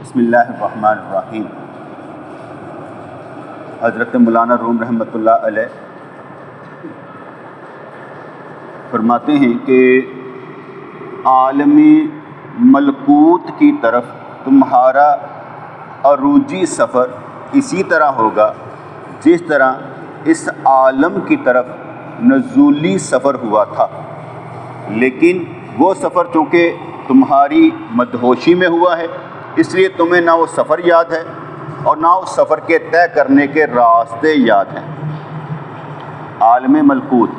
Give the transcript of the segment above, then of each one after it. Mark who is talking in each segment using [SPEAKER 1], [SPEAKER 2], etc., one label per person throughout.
[SPEAKER 1] بسم اللہ الرحمن الرحیم۔ حضرت مولانا روم رحمۃ اللہ علیہ فرماتے ہیں کہ عالم ملکوت کی طرف تمہارا عروجی سفر اسی طرح ہوگا جس طرح اس عالم کی طرف نزولی سفر ہوا تھا، لیکن وہ سفر چونکہ تمہاری مدہوشی میں ہوا ہے اس لیے تمہیں نہ وہ سفر یاد ہے اور نہ اس سفر کے طے کرنے کے راستے یاد ہیں۔ عالم ملکوت،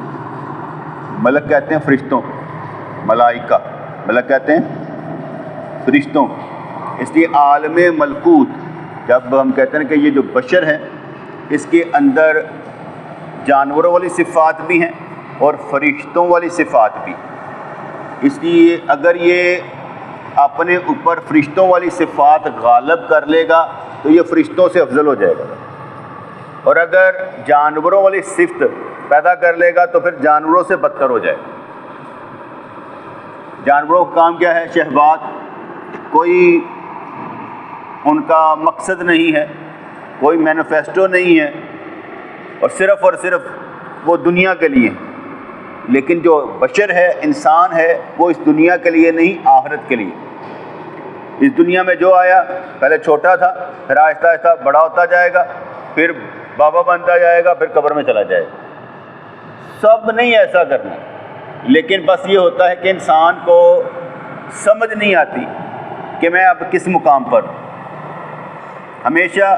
[SPEAKER 1] ملک کہتے ہیں فرشتوں، ملائکہ، ملک کہتے ہیں فرشتوں، اس لیے عالم ملکوت جب ہم کہتے ہیں کہ یہ جو بشر ہے اس کے اندر جانوروں والی صفات بھی ہیں اور فرشتوں والی صفات بھی، اس لیے اگر یہ اپنے اوپر فرشتوں والی صفات غالب کر لے گا تو یہ فرشتوں سے افضل ہو جائے گا، اور اگر جانوروں والی صفت پیدا کر لے گا تو پھر جانوروں سے بدتر ہو جائے گا۔ جانوروں کا کام کیا ہے؟ شہوات، کوئی ان کا مقصد نہیں ہے، کوئی مینیفیسٹو نہیں ہے، اور صرف وہ دنیا کے لیے، لیکن جو بشر ہے، انسان ہے، وہ اس دنیا کے لیے نہیں، آخرت کے لیے۔ اس دنیا میں جو آیا پہلے چھوٹا تھا، پھر آہستہ آہستہ بڑا ہوتا جائے گا، پھر بابا بنتا جائے گا، پھر قبر میں چلا جائے گا۔ سب نہیں ایسا کرنا، لیکن بس یہ ہوتا ہے کہ انسان کو سمجھ نہیں آتی کہ میں اب کس مقام پر ہمیشہ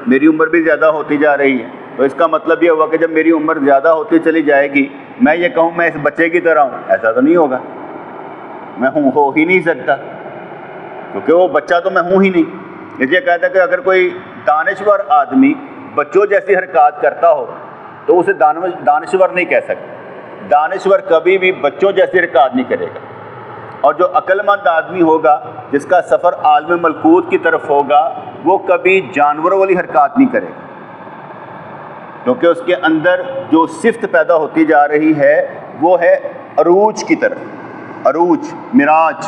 [SPEAKER 1] میری عمر بھی زیادہ ہوتی جا رہی ہے، تو اس کا مطلب یہ ہوا کہ جب میری عمر زیادہ ہوتی چلی جائے گی میں یہ کہوں میں اس بچے کی طرح ہوں، ایسا تو نہیں ہوگا، میں ہو ہی نہیں سکتا، کیونکہ وہ بچہ تو میں ہوں ہی نہیں۔ اس لیے کہتا ہے کہ اگر کوئی دانشور آدمی بچوں جیسی حرکات کرتا ہو تو اسے دانشور نہیں کہہ سکتے۔ دانشور کبھی بھی بچوں جیسی حرکات نہیں کرے گا، اور جو عقل مند آدمی ہوگا جس کا سفر عالم ملکوت کی طرف ہوگا وہ کبھی جانوروں والی حرکات نہیں کرے گا، کیونکہ اس کے اندر جو صفت پیدا ہوتی جا رہی ہے وہ ہے عروج کی طرف، عروج، معراج،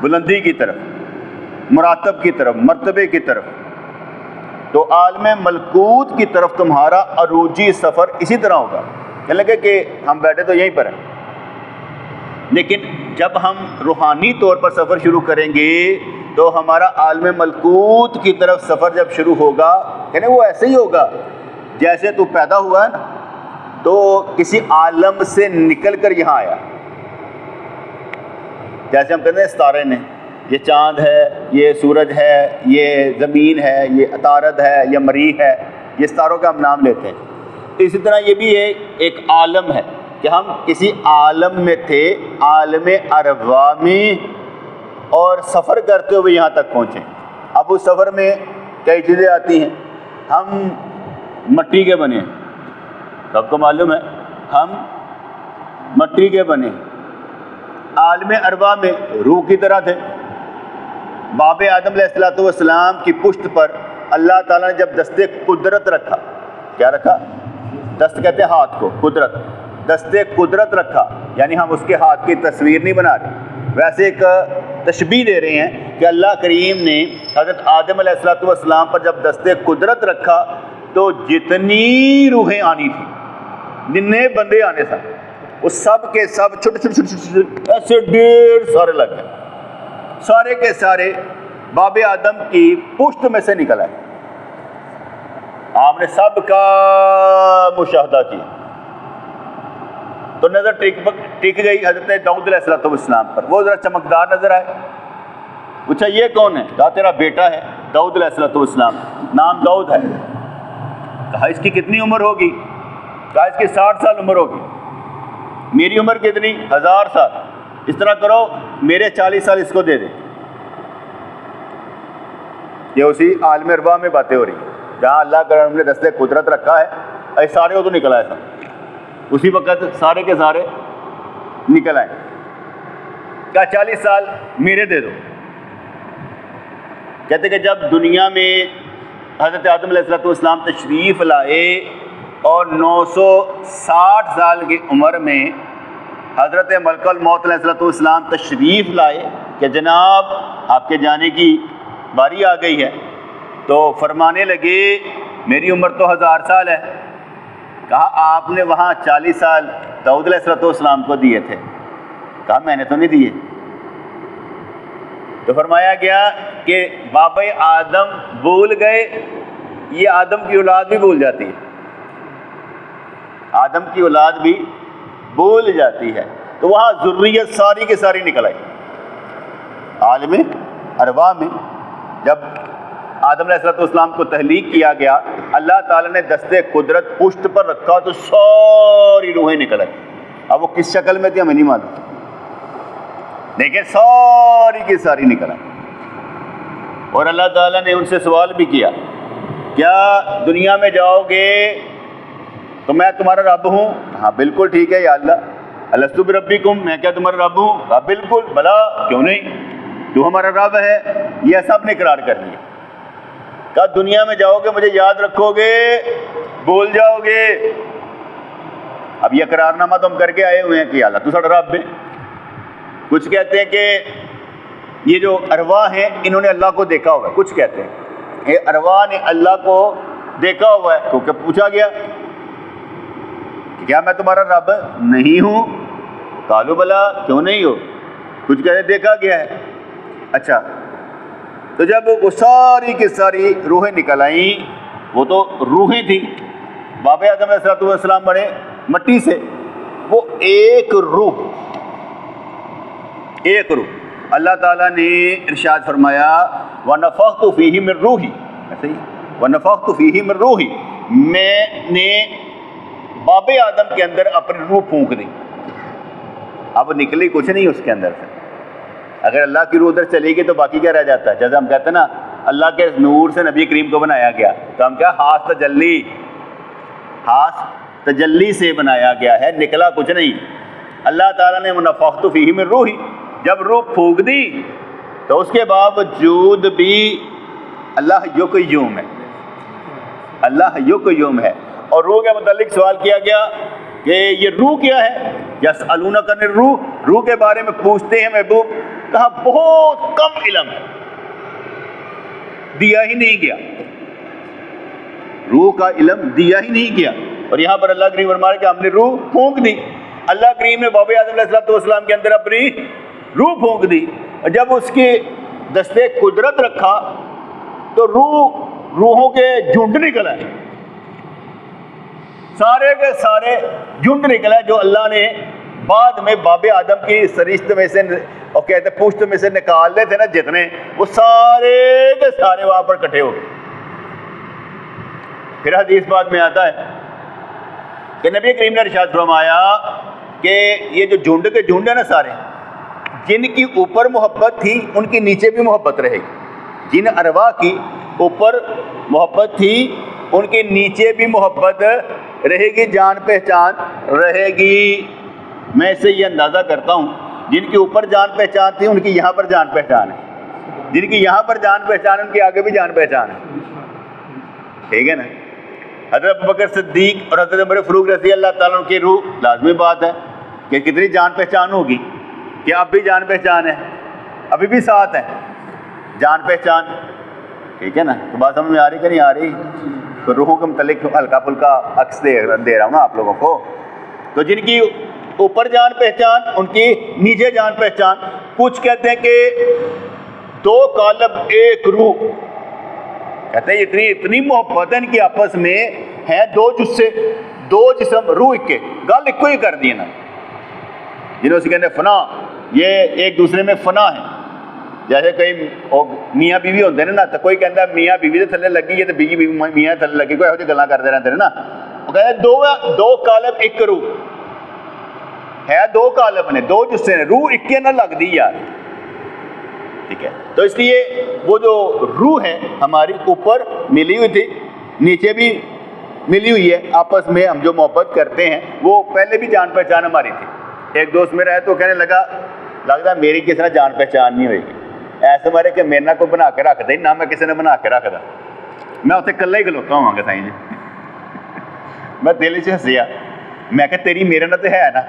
[SPEAKER 1] بلندی کی طرف، مراتب کی طرف، مرتبے کی طرف۔ تو عالم ملکوت کی طرف تمہارا عروجی سفر اسی طرح ہوگا۔ کہنے لگے کہ ہم بیٹھے تو یہیں پر ہیں، لیکن جب ہم روحانی طور پر سفر شروع کریں گے تو ہمارا عالم ملکوت کی طرف سفر جب شروع ہوگا، کہنے وہ ایسے ہی ہوگا جیسے تو پیدا ہوا ہے نا، تو کسی عالم سے نکل کر یہاں آیا، جیسے ہم کہتے ہیں ستارے نے، یہ چاند ہے، یہ سورج ہے، یہ زمین ہے، یہ عطارد ہے، یہ مریخ ہے، یہ ستاروں کا ہم نام لیتے ہیں۔ اسی طرح یہ بھی ایک عالم ہے کہ ہم کسی عالم میں تھے، عالم ارواح میں، اور سفر کرتے ہوئے یہاں تک پہنچے۔ اب اس سفر میں کئی چیزیں آتی ہیں۔ ہم مٹی کے بنے ہیں، سب کو معلوم ہے ہم مٹی کے بنے ہیں۔ عالم ارواح میں روح کی طرح تھے۔ باب آدم علیہ السلام کی پشت پر اللہ تعالیٰ نے جب دست قدرت رکھا، کیا رکھا؟ دست کہتے ہیں ہاتھ کو، قدرت، دست قدرت رکھا، یعنی ہم اس کے ہاتھ کی تصویر نہیں بنا رہے، ویسے ایک تشبیہ دے رہے ہیں کہ اللہ کریم نے حضرت آدم علیہ السلام پر جب دست قدرت رکھا تو جتنی روحیں آنی تھیں، جتنے بندے آنے تھے، وہ سب کے سب چھوٹے ایسے ڈھیر سارے لگ گئے، سارے کے سارے باب آدم کی پشت میں سے نکل آئے۔ آپ نے سب کا مشاہدہ کیا تو نظر ٹک گئی حضرت داؤد علیہ السلام پر، وہ ذرا چمکدار نظر آئے۔ پوچھا یہ کون ہے؟ کہا تیرا بیٹا ہے داؤد علیہ السلام، نام داؤد ہے۔ کہا اس کی کتنی عمر ہوگی؟ کہا اس کی 60 سال عمر ہوگی۔ میری عمر کتنی؟ 1000 سال۔ اس طرح کرو میرے 40 سال اس کو دے دیں۔ یہ اسی عالم ارواح میں باتیں ہو رہی ہیں جہاں اللہ کریم نے دست قدرت رکھا ہے، ایسے سارے وہ تو نکل آئے سب، اسی وقت سارے کے سارے نکل آئے۔ کہا 40 سال میرے دے دو۔ کہتے کہ جب دنیا میں حضرت آدم علیہ السلام تشریف لائے اور 960 سال کی عمر میں حضرت ملک الموت علیہ السلام تشریف لائے کہ جناب آپ کے جانے کی باری آ گئی ہے۔ تو فرمانے لگے میری عمر تو 1000 سال ہے۔ کہا آپ نے وہاں 40 سال داؤد علیہ السلام کو دیے تھے۔ کہا میں نے تو نہیں دیے۔ تو فرمایا گیا کہ بابا آدم بھول گئے، یہ آدم کی اولاد بھی بھول جاتی ہے، آدم کی اولاد بھی بھول جاتی ہے۔ تو وہاں ذریت ساری کی ساری نکل آئی۔ عالم ارواح میں جب آدم علیہ السلام کو تخلیق کیا گیا، اللہ تعالیٰ نے دستے قدرت پشت پر رکھا تو ساری روحیں نکل آئی۔ اب وہ کس شکل میں تھی ہمیں نہیں معلوم، دیکھیں ساری کی ساری نکل آئی۔ اور اللہ تعالیٰ نے ان سے سوال بھی کیا، کیا دنیا میں جاؤ گے تو میں تمہارا رب ہوں؟ ہاں بالکل ٹھیک ہے یا اللہ، الستُ بربکم، میں کیا تمہارا رب ہوں؟ کہا بالکل، بھلا کیوں نہیں، تو ہمارا رب ہے۔ یہ سب نے اقرار کر لیا۔ کہا دنیا میں جاؤ گے مجھے یاد رکھو گے، بھول جاؤ گے؟ اب یہ اقرار نامہ تو ہم کر کے آئے ہوئے ہیں کہ اللہ تو ساڑا رب ہے۔ کچھ کہتے ہیں کہ یہ جو ارواح ہیں انہوں نے اللہ کو دیکھا ہوا ہے، کچھ کہتے ہیں یہ ارواح نے اللہ کو دیکھا ہوا ہے، کیونکہ پوچھا گیا کہ کیا میں تمہارا رب نہیں ہوں؟ قالوا بلا، کیوں نہیں ہو؟ کچھ کہتے ہیں دیکھا گیا ہے۔ اچھا، تو جب وہ ساری کی ساری روحیں نکل آئیں، وہ تو روحیں تھیں، بابا آدم علیہ السلام بنے مٹی سے، وہ ایک روح اللہ تعالیٰ نے ارشاد فرمایا وَنَفَخْتُ فِيهِ مِن رُوحِي، ایسے ہی وَنَفَخْتُ فِيهِ مِن رُوحِي، میں نے باب آدم کے اندر اپنی روح پھونک دی۔ اب نکلی کچھ نہیں اس کے اندر سے۔ اگر اللہ کی روح ادھر چلے گی تو باقی کیا رہ جاتا ہے؟ جیسے ہم کہتے ہیں نا اللہ کے نور سے نبی کریم کو بنایا گیا، تو ہم کیا خاص تجلی سے بنایا گیا ہے، نکلا کچھ نہیں۔ اللہ تعالیٰ نے وَنَفَخْتُ فِيهِ مِن رُوحِي، جب روح پھونک دی تو اس کے باوجود بھی اللہ حی قیوم ہے، اللہ حی قیوم ہے۔ اور روح کے متعلق سوال کیا گیا کہ یہ روح کیا ہے؟ یسألونک عن الروح، روح کے بارے میں پوچھتے ہیں محبوب، کہا بہت کم علم ہے، دیا ہی نہیں گیا، روح کا علم دیا ہی نہیں گیا۔ اور یہاں پر اللہ کریم فرمایا کہ ہم نے روح پھونک دی۔ اللہ کریم نے بابا آدم علیہ السلام کے اندر اپنی روح پھونک دی، اور جب اس کے دستے قدرت رکھا تو روحوں کے جھنڈ نکل آئے، سارے کے سارے جھنڈ نکلا جو اللہ نے بعد میں باب آدم کی سرشت میں سے اور کہتے پشت میں سے نکالنے تھے نا جتنے، وہ سارے کے سارے وہاں پر کٹھے ہو گئے۔ پھر حدیث بعد میں آتا ہے کہ نبی کریم نے ارشاد فرمایا کہ یہ جو جھنڈ کے جھنڈ ہیں نا سارے، جن کی اوپر محبت تھی ان کی نیچے بھی محبت رہے گی، جن ارواح کی اوپر محبت تھی ان کے نیچے بھی محبت رہے گی، جان پہچان رہے گی۔ میں اس سے یہ اندازہ کرتا ہوں جن کی اوپر جان پہچان تھی ان کی یہاں پر جان پہچان ہے، جن کی یہاں پر جان پہچان ہے ان کی آگے بھی جان پہچان ہے، ٹھیک ہے نا۔ حضرت ابوبکر صدیق اور حضرت عمر فاروق رضی اللہ تعالیٰ عنہ کی روح، لازمی بات ہے کہ کتنی جان پہچان ہوگی کہ اب بھی جان پہچان ہے، ابھی بھی ساتھ ہے جان پہچان، ٹھیک ہے نا۔ تو بات سمجھ میں آ رہی کہ نہیں آ رہی؟ تو روحوں کے متعلق ہلکا پھلکا عکس دے رہا ہوں نا آپ لوگوں کو۔ تو جن کی اوپر جان پہچان ان کی نیچے جان پہچان، کچھ کہتے ہیں کہ 2 قالب 1 روح، کہتے ہیں اتنی محبت ہے ان کی آپس میں، ہیں 2 جسے 2 جسم، روح ایک کے، گل ایک کو ہی کر دی نا، جنہوں سے کہتے ہیں فنا، یہ ایک دوسرے میں فنا ہے۔ جیسے کئی میاں بیوی ہوتے ہیں نا، تو کوئی کہتا ہے میاں بیوی سے تھلے لگی ہے تو بیوی میاں تھلے لگی، کوئی ایسے گلاں کرتے رہتے ہیں نا۔ وہ کہتے ہیں 2 قالب 1 روح ہے، 2 قالب نے 2 جسے نے، روح ایک کے نہ لگ دی یار، ٹھیک ہے۔ تو اس لیے وہ جو روح ہے ہماری اوپر ملی ہوئی تھی، نیچے بھی ملی ہوئی ہے، آپس میں ہم جو محبت کرتے ہیں وہ پہلے بھی جان پہچان ہماری تھی۔ ایک دوست میرا ہے تو کہنے لگتا ہے میری کسی نے جان پہچان نہیں ہوئے گی، ایسے مارے کہ میرے نہ کوئی بنا کے رکھ دے، نہ میں کسی نے بنا کے رکھ دا، میں اتنے کلا ہی کھلوتا ہوں گا سائیں جی۔ میں دل سے ہسیا، میں کہ تیری میرے نال تو ہے نا،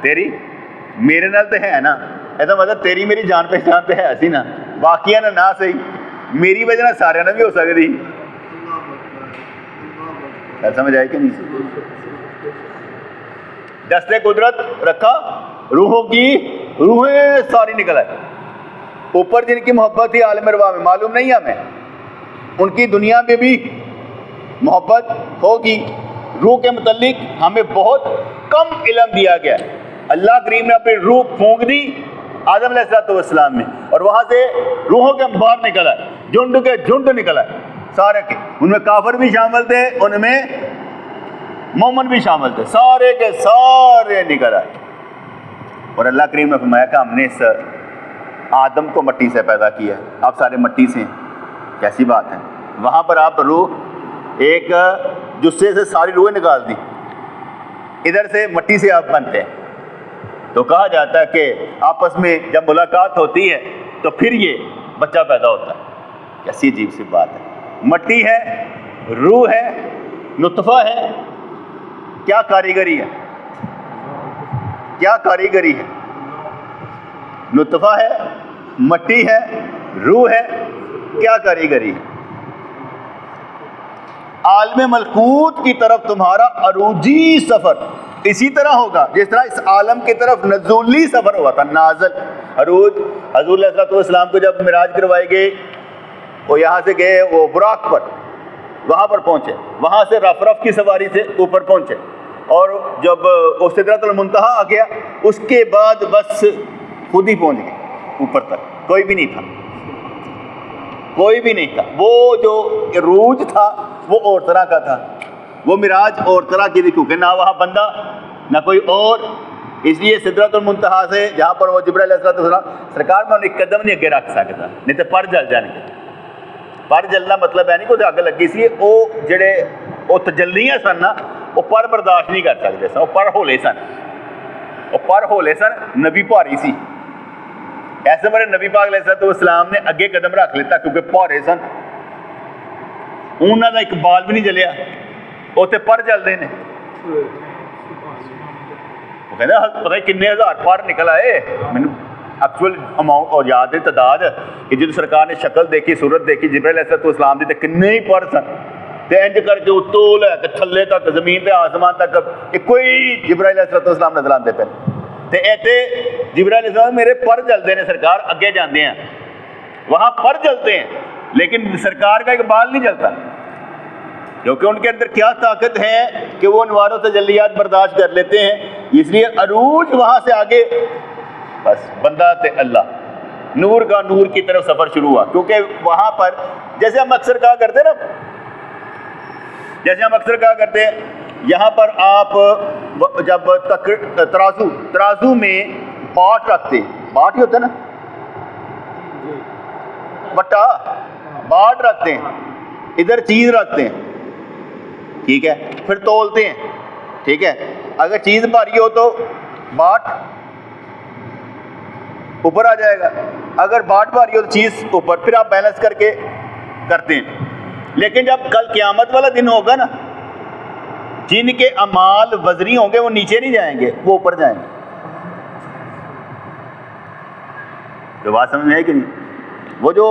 [SPEAKER 1] تیری میرے نال تو ہے نا، ایسا مطلب تیری میری جان پہچان تو ہے ایسی نا، باقیہ نہ صحیح، میری وجہ نہ سارے نہ بھی ہو سکتی. سمجھ آئی کہ نہیں؟ دستے قدرت رکھا، روحیں ساری نکل آئی. اوپر جن کی محبت تھی عالم ارواح میں معلوم نہیں ہمیں، ان کی دنیا میں بھی محبت ہوگی. روح کے متعلق ہمیں بہت کم علم دیا گیا. اللہ کریم نے اپنی روح پھونک دی آدم علیہ السلام میں، اور وہاں سے روحوں کے باہر نکل آئے، جھنڈ کے جھنڈ نکل آئے سارے کے. ان میں کافر بھی شامل تھے، ان میں مومن بھی شامل تھے، سارے کے سارے نکل آئے. اور اللہ کریم نے فرمایا کہ ہم نے اس آدم کو مٹی سے پیدا کیا ہے، آپ سارے مٹی سے ہیں. کیسی بات ہے. وہاں پر آپ روح ایک جسے سے ساری روحیں نکال دی، ادھر سے مٹی سے آپ بنتے ہیں. تو کہا جاتا ہے کہ آپس میں جب ملاقات ہوتی ہے تو پھر یہ بچہ پیدا ہوتا ہے. کیسی عجیب سی بات ہے. مٹی ہے، روح ہے، نطفہ ہے. کیا کاریگری ہے، کیا کاریگری ہے. نطفہ ہے، مٹی ہے، روح ہے، کیا کاریگری ہے. عالم ملکوت کی طرف تمہارا عروجی سفر اسی طرح ہوگا جس طرح اس عالم کی طرف نزولی سفر ہوا تھا. نازل عروج، حضور علیہ السلام کو جب معراج کروائی گئی، وہ یہاں سے گئے وہ براق پر، وہاں پر پہنچے، وہاں سے رف رف کی سواری سے اوپر پہنچے، اور جب سدرۃ المنتہا آ گیا اس کے بعد بس خود ہی پہنچ گئے اوپر تک. کوئی بھی نہیں تھا، کوئی بھی نہیں تھا. وہ جو عروج تھا وہ اور طرح کا تھا، وہ معراج اور طرح کی تھی، کیونکہ نہ وہاں بندہ نہ کوئی اور. اس لیے سدرۃ المنتہا سے جہاں پر وہ جبرائیل علیہ السلام سرکار میں ایک قدم نہیں اگے رکھ سکتا، نہیں تو پر جل جان گے. پر جلنا مطلب ہے نہیں کوئی اگ لگی سی، وہ جڑے وہ تجلیاں سن نا وہ پر برداشت نہیں کر سکتے سن، وہ پر ہولے سن، وہ پر ہولے سن. نبی بھاری سی، ایسے بڑے نبی پاک علیہ السلام نے اگے قدم رکھ لیتا کیونکہ بھارے سن. انہوں کا ایک بال بھی نہیں جلیا، وہ تو پر جلتے ہیں. وہ کہتے ہیں پتہ کنے ہزار پر نکل آئے. مجھے ایکچوئل اماؤنٹ اور یاد ہے تعداد کہ جب سرکار نے شکل دیکھی، صورت دیکھی جبرائیل علیہ السلام دی، تے کنے ہی پر سن. تے انج کر کے اتوں لے کے تھلے تک، زمین تے آسمان تک کوئی جبرائیل علیہ السلام نظر آتے پہ. تے ایتھے جبرائیل علیہ السلام میرے پر جلتے ہیں، سرکار اگے جاندے ہیں، وہاں پر جلتے ہیں لیکن سرکار کا ایک بال نہیں جلتا، کیونکہ ان کے اندر کیا طاقت ہے کہ وہ انوار و تجلیات برداشت کر لیتے ہیں. اس لیے عروج وہاں سے آگے بس بندہ تے اللہ، نور کا نور کی طرف سفر شروع ہوا. کیونکہ وہاں پر جیسے ہم اکثر کہا کرتے نا، جیسے ہم اکثر کہا کرتے ہیں یہاں پر آپ جب ترازو میں باٹ رکھتے، باٹ ہی ہوتا ہے نا، بٹا باٹ رکھتے ہیں، ادھر چیز رکھتے ہیں، ٹھیک ہے، پھر تولتے ہیں، ٹھیک ہے. اگر چیز بھاری ہو تو باٹ اوپر آ جائے گا، اگر باٹ بھاری ہو تو چیز اوپر، پھر آپ بیلنس کر کے کرتے ہیں. لیکن جب کل قیامت والا دن ہوگا نا، جن کے اعمال وزنی ہوں گے وہ نیچے نہیں جائیں گے، وہ اوپر جائیں گے. تو بات سمجھ میں ہے کہ نہیں؟ وہ جو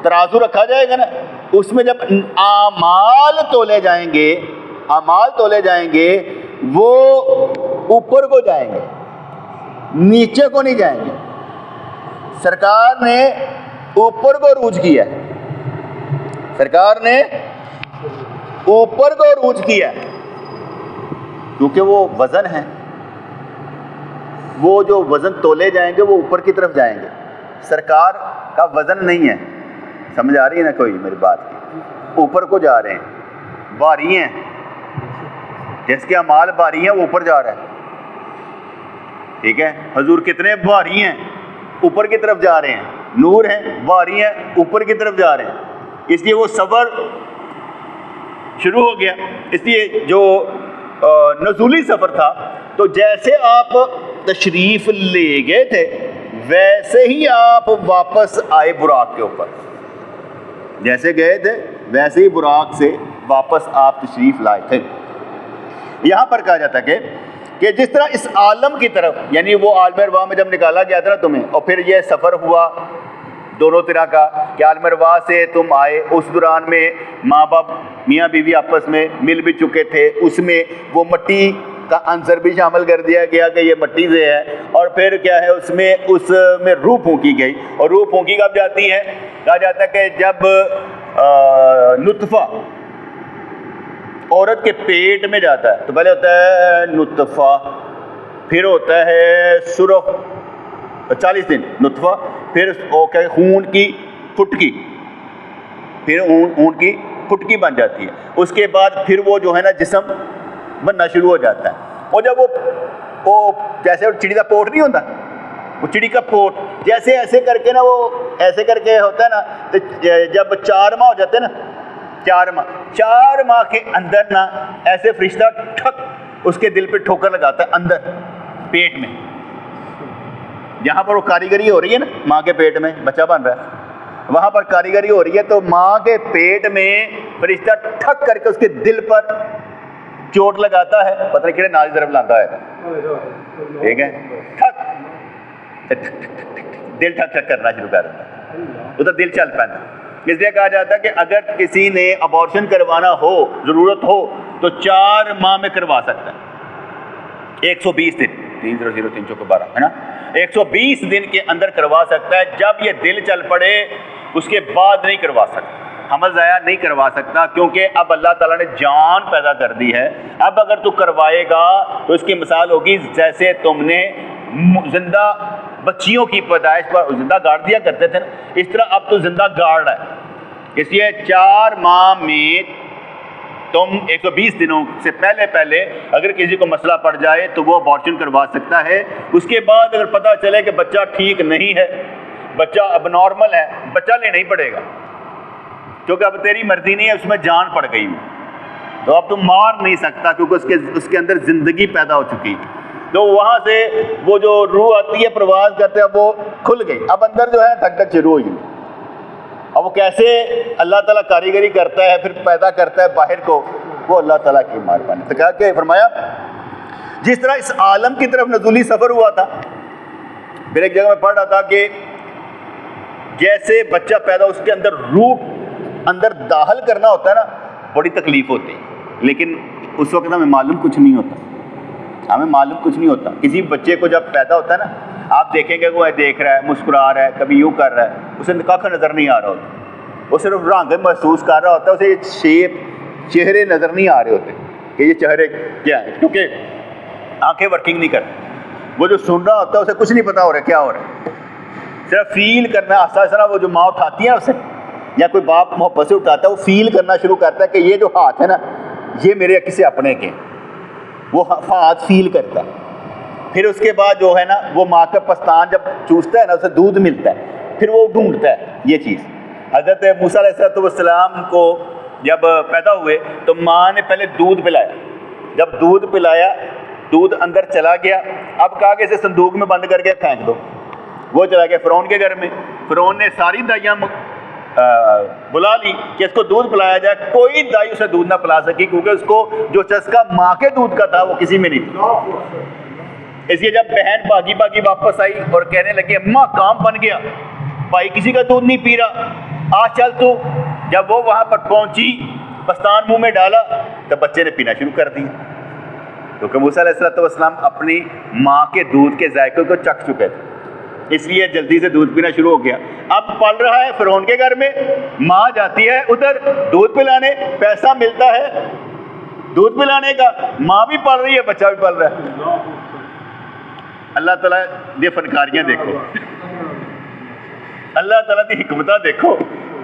[SPEAKER 1] ترازو رکھا جائے گا نا، اس میں جب اعمال تولے جائیں گے، اعمال تولے جائیں گے، وہ اوپر کو جائیں گے، نیچے کو نہیں جائیں گے. سرکار نے اوپر کو عروج کیا، سرکار نے اوپر کو عروج کیا کیونکہ وہ وزن ہے. وہ جو وزن تولے جائیں گے وہ اوپر کی طرف جائیں گے. سرکار کا وزن نہیں ہے، سمجھ آ رہی ہے نا کوئی میری بات کی؟ اوپر کو جا رہے ہیں، بھاری ہیں، جس کے اعمال بھاری ہیں وہ اوپر جا رہا ہے، ٹھیک ہے. حضور کتنے بھاری ہیں، اوپر کی طرف جا رہے ہیں. نور ہیں، بھاری ہیں، اوپر کی طرف جا رہے ہیں. اس لیے وہ سفر شروع ہو گیا. اس لیے جو نزولی سفر تھا، تو جیسے آپ تشریف لے گئے تھے ویسے ہی آپ واپس آئے براق کے اوپر. جیسے گئے تھے ویسے ہی براق سے واپس آپ تشریف لائے تھے. یہاں پر کہا جاتا ہے کہ جس طرح اس عالم کی طرف، یعنی وہ عالم ارواح میں جب نکالا گیا تھا نا تمہیں، اور پھر یہ سفر ہوا دونوں طرح کا کہ عالم ارواح سے تم آئے، اس دوران میں ماں باپ میاں بیوی آپس میں مل بھی چکے تھے، اس میں وہ مٹی کا عنصر بھی شامل کر دیا گیا کہ یہ مٹی سے ہے، اور پھر کیا ہے اس میں روح پھونکی گئی، اور روح پھونکی کب جاتی ہے؟ کہا جاتا ہے کہ جب نطفہ عورت کے پیٹ میں جاتا ہے تو پہلے ہوتا ہے نطفہ، پھر ہوتا ہے سرخ 40 دن نطفہ، پھر خون کی پھٹکی، پھر خون کی پھٹکی بن جاتی ہے، اس کے بعد پھر وہ جو ہے نا جسم بننا شروع ہو جاتا ہے، اور جب وہ جیسے چڑی کا پوٹ نہیں ہوتا، وہ چڑی کا پوٹ جیسے ایسے کر کے نا، وہ ایسے کر کے ہوتا ہے نا، تو جب 4 ماہ ہو جاتے ہیں نا، 4 ماہ کے اندر نا ایسے فرشتہ ٹھک اس کے دل پہ ٹھوکر لگاتا ہے اندر پیٹ میں، جہاں پر وہ کاریگری ہو رہی ہے نا ماں کے پیٹ میں بچہ بن رہا ہے، وہاں پر کاریگری ہو رہی ہے، تو ماں کے پیٹ میں فرشتہ ٹھک کر کے اس کے دل پر چوٹ لگاتا ہے، پتہ نہیں کہڑے ناز ضرب لاتا ہے، ٹھیک ہے، ٹھک دل ٹھک ٹھک کرنا شروع کر دیتا ہے، تو دل چل پاتا ہے۔ اس لیے کہا جاتا ہے کہ اگر کسی نے ابارشن کروانا ہو، ضرورت ہو، تو 4 ماہ میں کروا سکتا ہے، 120 دن 3003412 ہے نا، 120 دن کے اندر کروا سکتا ہے، جب یہ دل چل پڑے اس کے بعد نہیں کروا سکتا، حمل ضائع نہیں کروا سکتا، کیونکہ اب اللہ تعالیٰ نے جان پیدا کر دی ہے۔ اب اگر تو کروائے گا تو اس کی مثال ہوگی جیسے تم نے زندہ بچیوں کی پیدائش پر زندہ گاڑ دیا کرتے تھے نا، اس طرح اب تو زندہ گاڑ ہے۔ اس لیے 4 ماہ میں تم 120 دنوں سے پہلے اگر کسی کو مسئلہ پڑ جائے تو وہ ابارشن کروا سکتا ہے۔ اس کے بعد اگر پتہ چلے کہ بچہ ٹھیک نہیں ہے، بچہ اب نارمل ہے، بچہ لینا ہی پڑے گا، کیونکہ اب تیری مرضی نہیں ہے، اس میں جان پڑ گئی، تو اب تم مار نہیں سکتا، کیونکہ اس کے اندر زندگی پیدا ہو چکی، تو وہاں سے وہ جو روح آتی ہے پرواز کرتے ہیں وہ کھل گئی، اب اندر جو ہے ٹھک ٹھک شروع ہوئی۔ اب وہ کیسے اللہ تعالیٰ کاریگری کرتا ہے، پھر پیدا کرتا ہے باہر کو، وہ اللہ تعالیٰ کی مہربانی۔ تو کہا کہ فرمایا جس طرح اس عالم کی طرف نزولی سفر ہوا تھا، پھر ایک جگہ میں پڑھ رہا تھا کہ جیسے بچہ پیدا اس کے اندر روح اندر داخل کرنا ہوتا ہے نا، بڑی تکلیف ہوتی ہے، لیکن اس وقت ہمیں معلوم کچھ نہیں ہوتا، ہمیں معلوم کچھ نہیں ہوتا۔ کسی بچے کو جب پیدا ہوتا ہے نا، آپ دیکھیں گے وہ دیکھ رہا ہے، مسکرا رہا ہے، کبھی یوں کر رہا ہے، اسے کھا نظر نہیں آ رہا ہوتا، وہ صرف رنگ محسوس کر رہا ہوتا ہے، اسے شیپ چہرے نظر نہیں آ رہے ہوتے کہ یہ چہرے کیا ہے، کیونکہ آنکھیں ورکنگ نہیں کرتی، وہ جو سن رہا ہوتا ہے اسے کچھ نہیں پتا ہو رہا ہے کیا ہو رہا ہے، صرف فیل کرنا آہستہ آہستہ، وہ جو ماں اٹھاتی ہے اسے یا کوئی باپ محبت سے اٹھاتا ہے، وہ فیل کرنا شروع کرتا ہے کہ یہ جو ہاتھ ہے نا یہ میرے کسی اپنے کے، وہ ہاتھ فیل کرتا ہے۔ پھر اس کے بعد جو ہے نا وہ ماں کا پستان جب چوستا ہے نا، اسے دودھ ملتا ہے، پھر وہ ڈھونڈتا ہے یہ چیز۔ حضرت موسیٰ علیہ السلام کو جب پیدا ہوئے تو ماں نے پہلے دودھ پلایا، جب دودھ پلایا دودھ اندر چلا گیا، اب کہا کہ اسے صندوق میں بند کر کے پھینک دو، وہ چلا گیا فرعون کے گھر میں، فرعون نے ساری دائیاں بلا لی کہ اس کو دودھ پلایا جائے، کوئی دائی اسے دودھ نہ پلا سکی، کیونکہ اس کو جو چسکا ماں کے دودھ کا تھا وہ کسی میں نہیں تھا۔ اس لیے جب بہن بھاگی بھاگی واپس آئی اور کہنے لگی اماں کام بن گیا، بھائی کسی کا دودھ نہیں پی رہا، آ چل تو، جب وہ وہاں پر پہنچی پستان منہ میں ڈالا تو بچے نے پینا شروع کر دیا، کیونکہ موسیٰ علیہ السلام اپنی ماں کے دودھ کے ذائقے کو چکھ چکے تھے، اس لیے جلدی سے دودھ پینا شروع ہو گیا۔ اب پل رہا ہے فرعون کے گھر میں، ماں جاتی ہے ادھر دودھ پلانے، پیسہ ملتا ہے دودھ پلانے کا، ماں بھی پل رہی ہے، بچہ بھی پل رہا ہے۔ اللہ تعالیٰ یہ فنکاریاں دیکھو، اللہ تعالیٰ کی حکمتیں دیکھو،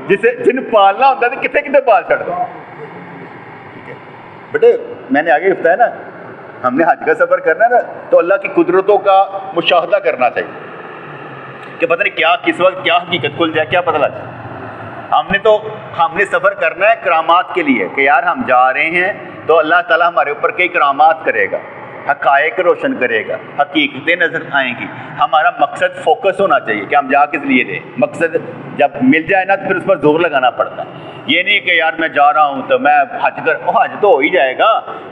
[SPEAKER 1] جن پالنا ہوتا ہے کتنے کتنے پال چڑھتا۔ بیٹے میں نے آگے بتایا نا، ہم نے حج کا سفر کرنا ہے نا، تو اللہ کی قدرتوں کا مشاہدہ کرنا چاہیے کہ پتہ نہیں کیا کس وقت کیا حقیقت کھل جائے، کیا پتہ لگ جائے۔ ہم نے سفر کرنا ہے کرامات کے لیے، کہ یار ہم جا رہے ہیں تو اللہ تعالیٰ ہمارے اوپر کئی کرامات کرے گا، حقائق روشن کرے گا، حقیقتیں نظر آئیں گی. ہمارا مقصد فوکس ہونا چاہیے کہ ہم جا کس لیے دیں. مقصد جب مل جائے نا تو پھر اس پر زور لگانا پڑتا ہے. یہ نہیں کہ یار میں جا رہا ہوں تو میں حج تو ہو ہی جائے گا.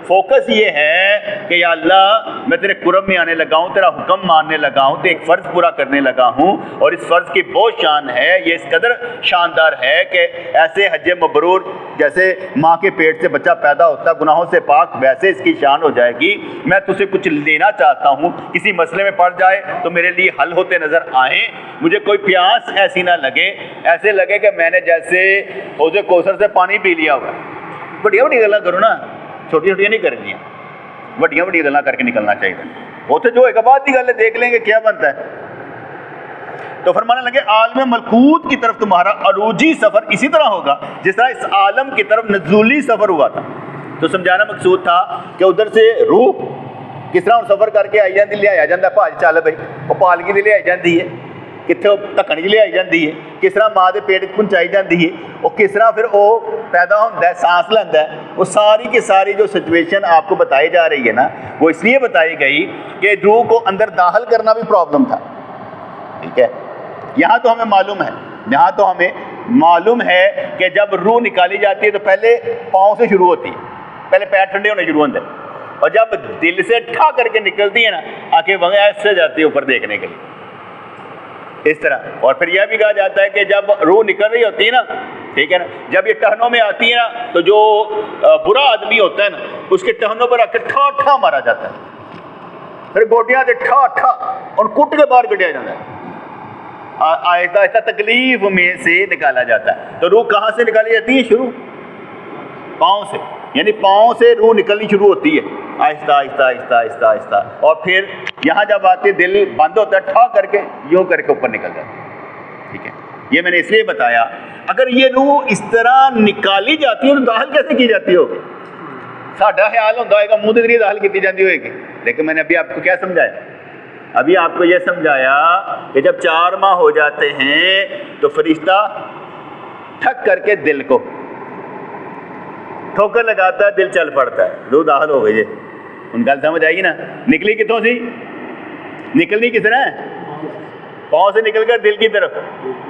[SPEAKER 1] فوکس یہ ہے کہ یا اللہ میں تیرے قرب میں آنے لگا ہوں، تیرا حکم ماننے لگا ہوں، تو ایک فرض پورا کرنے لگا ہوں، اور اس فرض کی بہت شان ہے. یہ اس قدر شاندار ہے کہ ایسے حج مبرور جیسے ماں کے پیٹ سے بچہ پیدا ہوتا ہے گناہوں سے پاک، ویسے اس کی شان ہو جائے گی. میں تجھ سے کچھ لینا چاہتا ہوں، کسی مسئلے میں پڑ جائے تو میرے لیے حل ہوتے نظر آئیں. مجھے کوئی پیاس ایسی نہ لگے، ایسے لگے کہ میں نے جیسے حوض کوثر سے پانی پی لیا ہوگا. بڑی بڑی گلاں کرو نا، چھوٹی چھوٹیاں نہیں کرنی، بڑی بڑی گلاں کر کے نکلنا چاہیے. وہ تو جو ایک بعد کی گل دیکھ لیں گے کیا بنتا ہے. تو فرمانے لگے عالم ملکوت کی طرف تمہارا عروجی سفر اسی طرح ہوگا جس طرح اس عالم کی طرف نزولی سفر ہوا تھا. تو سمجھانا مقصود تھا کہ ادھر سے روح کس طرح سفر کر کے آئی جاتی، لے آیا جاتا بھاج چل بھائی وہ پالکی دے لے آئی جاتی ہے، کتنے ٹکن لے آئی جاتی ہے، کس طرح ماں کے پیٹ پہنچائی جاتی ہے، وہ کس طرح پھر وہ پیدا ہوتا ہے، سانس لینا ہے. وہ ساری کی ساری جو سچویشن آپ کو بتائی جا رہی ہے نا، وہ اس لیے بتائی گئی کہ روح کو اندر داخل کرنا بھی پرابلم تھا. ٹھیک ہے، یہاں تو ہمیں معلوم ہے کہ جب روح نکالی جاتی ہے تو پہلے پاؤں سے شروع ہوتی ہے، پہلے پیر ٹھنڈے ہونے شروع ہوتے ہیں، اور جب دل سے ٹھا کر کے نکلتی ہے نا آنکھیں وہیں ایسے جاتی ہے اوپر دیکھنے کے لیے اس طرح. اور پھر یہ بھی کہا جاتا ہے کہ جب روح نکل رہی ہوتی ہے نا، ٹھیک ہے نا، جب یہ ٹہنوں میں آتی ہے نا تو جو برا آدمی ہوتا ہے نا اس کے ٹہنوں پر آ کے ٹھا ٹھا مارا جاتا ہے، پھر گوٹیاں سے ٹھا ٹھا اور کٹ کے باہر کٹیا جاتا ہے، آہستہ آہستہ تکلیف میں سے نکالا جاتا ہے. تو روح کہاں سے نکالی جاتی ہے؟ شروع پاؤں سے، یعنی پاؤں سے روح نکلنی شروع ہوتی ہے آہستہ آہستہ آہستہ آہستہ آہستہ، اور پھر یہاں جب آتی ہے دل بند ہوتا ہے، ٹھا کر کے یوں کر کے اوپر نکل جاتا ہے. ٹھیک ہے، یہ میں نے اس لیے بتایا اگر یہ روح اس طرح نکالی جاتی ہے تو داخل کیسے کی جاتی ہوگی؟ ساڈا خیال ہوتا ہے کہ منہ کے ذریعے داخل کی جاتی ہوئے گی، لیکن میں نے ابھی آپ کو کیا سمجھایا؟ ابھی آپ کو یہ سمجھایا کہ جب 4 ماہ ہو جاتے ہیں تو فرشتہ ٹھک کر کے دل کو ٹھوکر لگاتا ہے، دل چل پڑتا ہے، روح داخل ہو گئی ہے. ان گل سمجھ آئے گی نا؟ نکلی کتوں سی؟ نکلنی کس طرح ہے؟ پاؤں سے نکل کر دل کی طرف.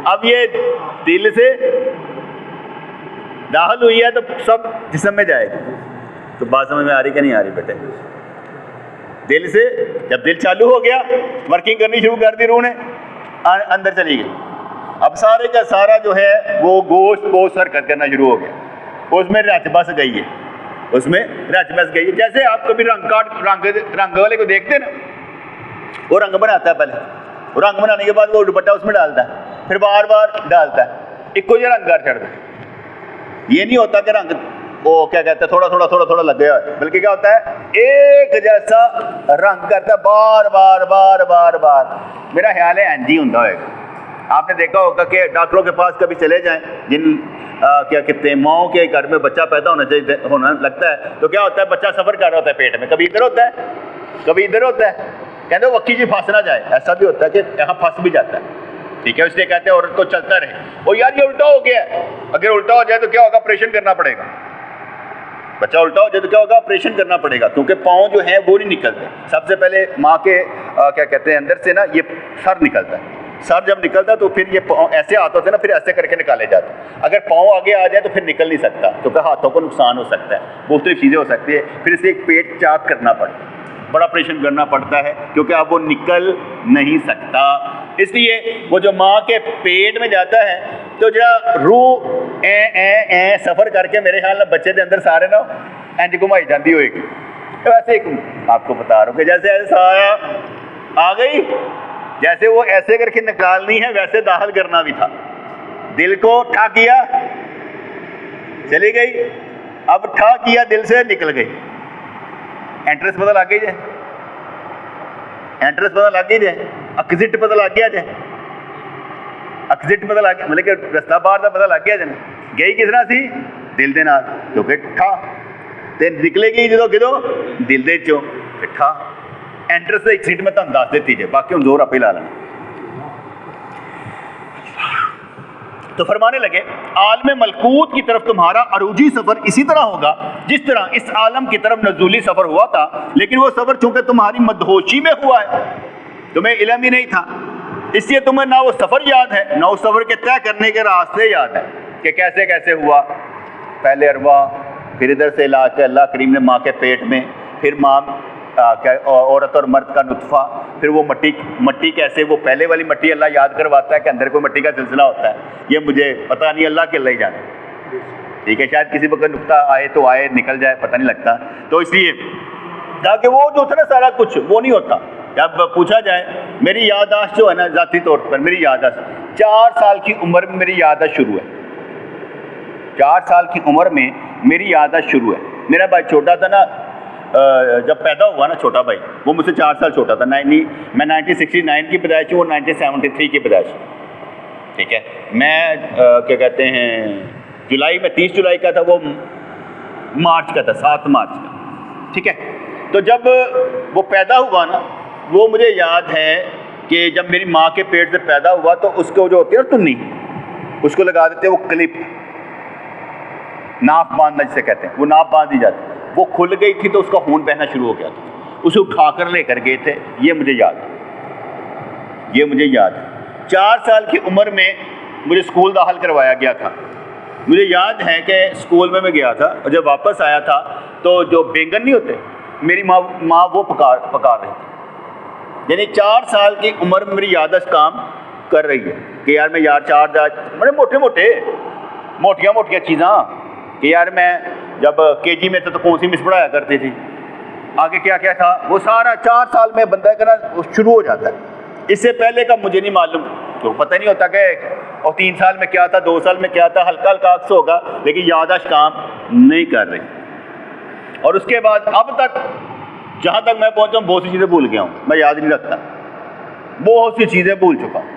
[SPEAKER 1] اب یہ دل سے داخل ہوئی ہے تو سب جسم میں جائے گی. تو بات سمجھ میں آ رہی کہ نہیں آ رہی بیٹے؟ دل سے جب دل چالو ہو گیا، ورکنگ کرنی شروع کر دی، روح نے اندر چلی گئی. اب سارے کا سارا جو ہے وہ گوشت پوشت حرکت کرنا شروع ہو گیا، اس میں رچ بس گئی ہے. جیسے آپ کبھی رنگ والے کو دیکھتے ہیں نا، وہ رنگ بناتا ہے، پہلے وہ رنگ بنانے کے بعد وہ دوپٹہ اس میں ڈالتا ہے، پھر بار بار ڈالتا ہے، ایک کو یہ رنگ کر چھڑ دے. یہ نہیں ہوتا کہ رنگ وہ کیا کہتے ہیں تھوڑا تھوڑا لگ گیا ہے، بلکہ کیا ہوتا ہے ایک جیسا رنگ کرتا ہے بار بار بار بار بار. میرا خیال ہے انجی ہوتا ہوئے گا. آپ نے دیکھا ہوگا کہ ڈاکٹروں کے پاس کبھی چلے جائیں، جن کیا کہتے ہیں ماؤں کے گھر میں بچہ پیدا ہونا لگتا ہے تو کیا ہوتا ہے، بچہ سفر کر رہا ہوتا ہے پیٹ میں، کبھی ادھر ہوتا ہے کبھی ادھر ہوتا ہے، کہتے ہیں وکی جی پھنس نہ جائے. ایسا بھی ہوتا ہے کہ یہاں پھنس بھی جاتا ہے. ٹھیک ہے، اس لیے کہتے ہیں عورت کو چلتا رہے. اور یار یہ الٹا ہو گیا ہے، اگر الٹا ہو جائے تو کیا ہوگا؟ آپریشن کرنا پڑے گا. بچہ الٹا ہو جائے تو کیا ہوگا؟ آپریشن کرنا پڑے گا، کیونکہ پاؤں جو ہیں وہ نہیں نکلتے. سب سے پہلے ماں کے کیا کہتے ہیں اندر سے نا یہ سر نکلتا ہے. سر جب نکلتا ہے تو پھر یہ پاؤں ایسے ہاتھوں سے نا پھر ایسے کر کے نکالے جاتے ہیں. اگر پاؤں آگے آ جائے تو پھر نکل نہیں سکتا، کیونکہ ہاتھوں کو نقصان ہو سکتا ہے، مختلف چیزیں ہو سکتی ہے. پھر اسے ایک پیٹ چاک کرنا پڑتا ہے، بڑا آپریشن کرنا پڑتا ہے، کیونکہ اب وہ نکل نہیں سکتا. اس لیے وہ جو ماں کے پیٹ میں جاتا ہے تو جہاں روح سفر کر کے میرے خیال میں بچے کے اندر سارے نا انج گھمائی جاتی ہوئے گی. ویسے ایک آپ کو بتا رہا ہوں کہ جیسے ایسے سارا آ گئی، جیسے وہ ایسے کر کے نکالنی ہے ویسے داخل کرنا بھی تھا. دل کو ٹھا کیا چلی گئی، اب ٹھا کیا دل سے نکل گئی. انٹرس پتہ لگ گئی جائے، انٹرس پتہ لگ گئی جائے، ایگزٹ پتہ لگ گیا جائے، ایگزٹ پتہ لگ گیا، مطلب کہ رستہ باہر کا پتہ لگ گیا جائے. گئی کس طرح سی؟ دل دے نال، کیونکہ ٹھا تے نکلے گی جدو کدو دل دے چوں ٹھا. انٹرس سے ایگزٹ میں تمہیں دس دیتی جائے، باقی ہم زور آپ ہی لا لینا. تو فرمانے لگے عالم ملکوت کی طرف تمہارا عروجی سفر اسی طرح ہوگا جس طرح اس عالم کی طرف نزولی سفر ہوا تھا، لیکن وہ سفر چونکہ تمہاری مدہوشی میں ہوا ہے، تمہیں علم ہی نہیں تھا، اس لیے تمہیں نہ وہ سفر یاد ہے نہ اس سفر کے طے کرنے کے راستے یاد ہے کہ کیسے کیسے ہوا۔ پہلے ارواح، پھر ادھر سے لا کے اللہ کریم نے ماں کے پیٹ میں، پھر ماں عورت اور مرد کا نطفہ، پھر وہ مٹی کیسے، وہ پہلے والی مٹی اللہ یاد کرواتا ہے کہ اندر کوئی مٹی کا سلسلہ ہوتا ہے، یہ مجھے پتہ نہیں، اللہ کے اللہ ہی جانے، ٹھیک ہے، شاید کسی وقت نقطہ آئے تو آئے، نکل جائے، پتہ نہیں لگتا، تو اس لیے تاکہ وہ جو تھا نا سارا کچھ وہ نہیں ہوتا۔ جب پوچھا جائے میری یادداشت جو ہے نا ذاتی طور پر میری یادداشت 4 سال کی عمر میں میری یادداشت شروع ہے، 4 سال کی عمر میں میری یادداشت شروع ہے۔ میرا بھائی چھوٹا تھا نا، جب پیدا ہوا نا چھوٹا بھائی، وہ مجھ سے 4 سال چھوٹا تھا، میں 1969 کی پیدائش ہوں، وہ 1973 کی پیدائش، ٹھیک ہے۔ میں کیا کہتے ہیں جولائی میں 30 جولائی کا تھا، وہ مارچ کا تھا، 7 مارچ کا، ٹھیک ہے۔ تو جب وہ پیدا ہوا نا، وہ مجھے یاد ہے کہ جب میری ماں کے پیٹ سے پیدا ہوا تو اس کو جو ہوتی ہے نا تنی، اس کو لگا دیتے، وہ کلپ، ناف باندھنا جسے کہتے ہیں، وہ ناف باندھ دی جاتی، وہ کھل گئی تھی تو اس کا خون بہنا شروع ہو گیا تھا، اسے اٹھا کر لے کر گئے تھے، یہ مجھے یاد ہے، یہ مجھے یاد ہے۔ 4 سال کی عمر میں مجھے اسکول داخل کروایا گیا تھا، مجھے یاد ہے کہ اسکول میں گیا تھا اور جب واپس آیا تھا تو جو بینگن نہیں ہوتے، میری ماں وہ پکا رہی تھی، یعنی 4 سال کی عمر میں میری یادداشت کام کر رہی ہے کہ یار میں بڑے موٹیاں چیزاں کہ یار میں جب KG میں تھا تو کون سی مس پڑھایا کرتی تھی، آگے کیا کیا تھا، وہ سارا 4 سال میں بندہ کرنا شروع ہو جاتا ہے۔ اس سے پہلے کا مجھے نہیں معلوم، تو پتہ نہیں ہوتا کہ اور 3 سال میں کیا تھا، 2 سال میں کیا تھا، ہلکا ہلکا عکس ہوگا، لیکن یادداشت کام نہیں کر رہی۔ اور اس کے بعد اب تک جہاں تک میں پہنچا ہوں بہت سی چیزیں بھول گیا ہوں، میں یاد نہیں رکھتا، بہت سی چیزیں بھول چکا ہوں۔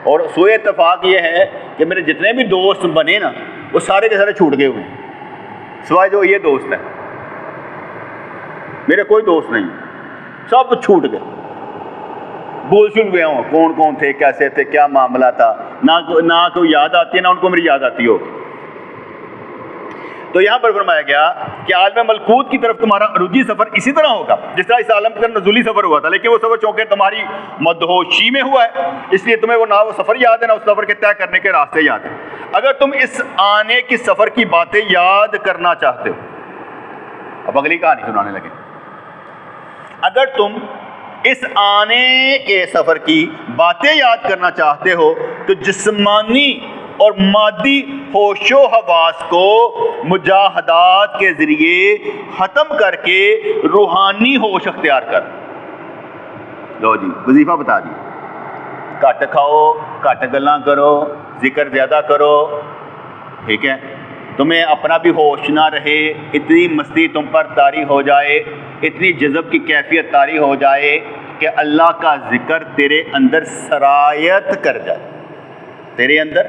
[SPEAKER 1] اور سوئے اتفاق یہ ہے کہ میرے جتنے بھی دوست بنے نا وہ سارے کے سارے چھوٹ گئے ہوئے ہیں، سوائے جو یہ دوست ہے، میرے کوئی دوست نہیں، سب چھوٹ گئے، بھول چل گیا ہوں کون کون تھے، کیسے تھے، کیا معاملہ تھا، نہ کوئی یاد آتی ہے نہ ان کو میری یاد آتی ہو۔ تو یہاں پر فرمایا گیا کہ عالم ملکوت کی طرف تمہارا عروجی سفر اسی طرح ہوگا جس طرح اس عالم کی طرف نزولی سفر ہوا تھا، لیکن وہ سفر چونکہ تمہاری مدہوشی میں ہوا ہے، اس لیے تمہیں نہ وہ سفر یاد ہے نہ اس سفر کے طے کرنے کے راستے یاد ہیں۔ اگر تم اس آنے کی سفر کی باتیں یاد کرنا چاہتے ہو، اب اگلی کہانی سنانے لگے، اگر تم اس آنے کے سفر کی باتیں یاد کرنا چاہتے ہو تو جسمانی اور مادی ہوش و حواس کو مجاہدات کے ذریعے ختم کر کے روحانی ہوش اختیار کر لو جی، وظیفہ بتا دی، گھٹ کھاؤ، گھٹ گلاں کرو، ذکر زیادہ کرو، ٹھیک ہے، تمہیں اپنا بھی ہوش نہ رہے، اتنی مستی تم پر طاری ہو جائے، اتنی جذب کی کیفیت طاری ہو جائے کہ اللہ کا ذکر تیرے اندر سرایت کر جائے، تیرے اندر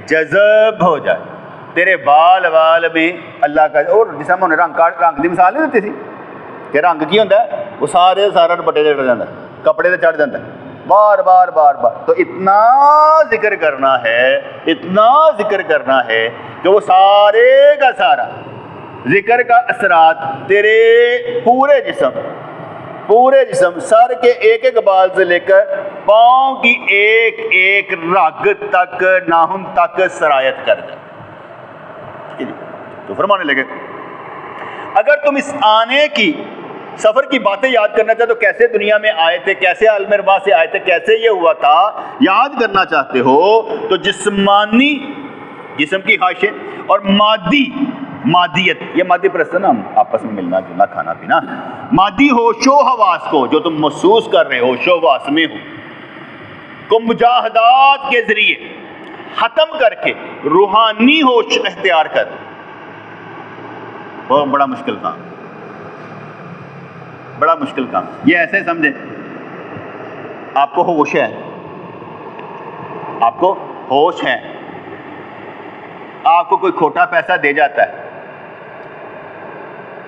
[SPEAKER 1] جذب ہو جائے، تیرے بال میں اللہ کا، اور جسے ہم رنگ کی مثال نہیں دیتی تھی کہ رنگ کی ہوتا ہے، وہ سارا دوپٹے سے چڑھ جاتا ہے، کپڑے سے چڑھ جاتا ہے، بار بار تو اتنا ذکر کرنا ہے، اتنا ذکر کرنا ہے کہ وہ سارے کا سارا ذکر کا اثرات تیرے پورے جسم سر کے ایک ایک بال سے لے کر پاؤں کی ایک ایک رگ تک، ناخن تک سرایت کر جائے۔ تو فرمانے لگے اگر تم اس آنے کی سفر کی باتیں یاد کرنا چاہتے تو کیسے دنیا میں آئے تھے، کیسے عالم ارواح سے آئے تھے، کیسے یہ ہوا تھا، یاد کرنا چاہتے ہو تو جسمانی، جسم کی خواہشیں، اور مادیت، یہ مادی پرست ہے نا، آپس میں ملنا جلنا کھانا پینا، مادی ہوش و حواس کو جو تم محسوس کر رہے ہو، ہوش و حواس میں ہو، کو مجاہدات کے ذریعے ختم کر کے روحانی ہوش اختیار کر، بہت بڑا مشکل کام، بڑا مشکل کام۔ یہ ایسے سمجھے آپ کو ہوش ہے، آپ کو ہوش ہے، آپ کو کوئی کھوٹا پیسہ دے جاتا ہے